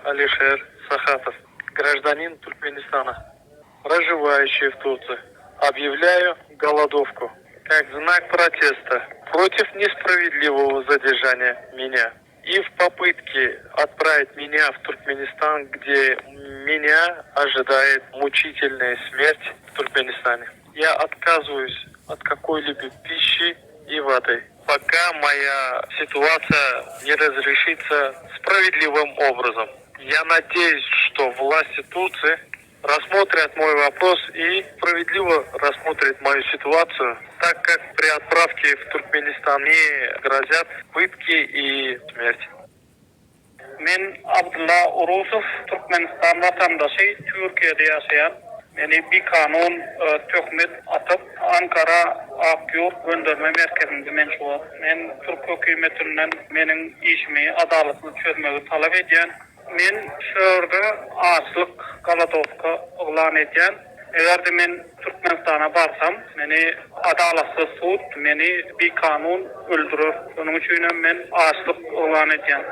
Алишер Сахатов, гражданин Туркменистана, проживающий в Турции. Объявляю голодовку как знак протеста против несправедливого задержания меня и в попытке отправить меня в Туркменистан, где меня ожидает мучительная смерть в Туркменистане. Я отказываюсь от какой-либо пищи и воды, пока моя ситуация не разрешится справедливым образом. Я надеюсь, что власти Турции рассмотрят мой вопрос и справедливо рассмотрят мою ситуацию, так как при отправке в Туркменистан мне грозят пытки и смерть. Men Abdullah Urusov, Türkmenistan vatandaşı, Türkiye'de yaşayan. Beni bir kanun töhmet atıp Ankara Akyurt gönderme merkezinde menşuat. Men Türk hükümetinden menin işimi adaletini çözmeyi talep ediyen. Men şöyle açlık galadovka ilan ediyen. Eğer de men Türkmenistan'a barsam, meni adaletsiz sud, meni bir kanun öldürür. Onun için men açlık ilan ediyen.